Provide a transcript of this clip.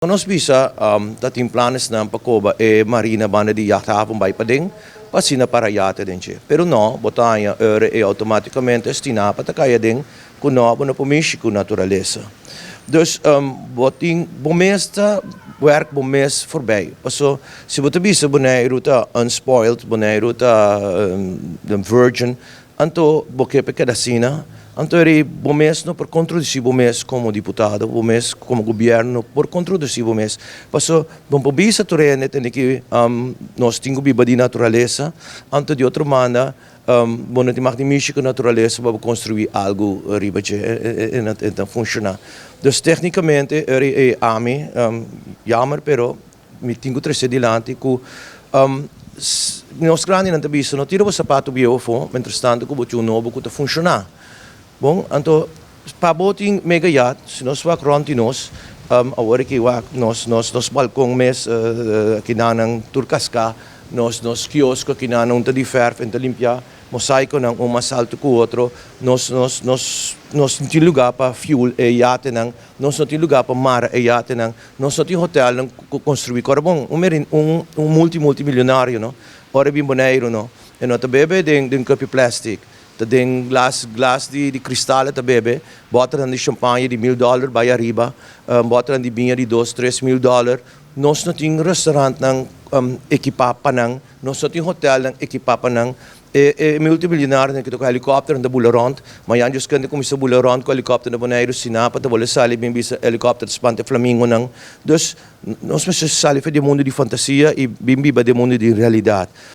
Nós bisa dating planos ng Pacoba marina banda di yaktapon bay pa din pasina para yata din siya. Pero no, botanya automaticamente stinapa kaya din kuno na pumishi ku naturaleza. Dus boting bomesta werk bomes voorbij. So si bote bisa bonai ruta unspoiled, bonai ruta the virgin anto bokepe kadasina. Antori bomes no por contraduzir bomes como deputado, bomes como governo por contraduzir bomes. Passo bom pobisa torene tem que nós tingo biba de natureza, anto de outra maneira bom não tem mais de mexer com natureza para construir algo riba e então funcionar. Dus tecnicamente é ami jammer pero me tingo trece dilante ku nós grande não tabisa no tiro o sapato biofo, mentre tanto ku botiu novo ku ta funcionar. Bom, então, paboting mega yacht, se nós vamos rontinos, agora que nos balcão mes kinanang turcasca, nos quiosco kinanang ta di ferf, ta limpia, mosaico nang mas alto que o outro, nos não tem lugar para fuel e yacht nang, nos não tem lugar para mar e yacht nang, nos não tem hotel nang construir. Ora bom, multimilionário, no? Ora bem boneiro, no? E nota bebe den cup plastic. Tem glass de cristal ta bebe, bota de champanhe de $1,000 vai arriba, bota de vinho de $2-3 mil. Nós não temos restaurante nang equipar panang, nós não temos hotel nang equipar panang. Multimilionário na que toca helicóptero na Bularont, mas antes quando começou a Bularont com helicóptero na Bonaire Sinapa, tá bola sali bem bisa helicóptero spante Flamingo nang. Dus nós precisamos sair de mundo de fantasia e bem biba de mundo de realidade.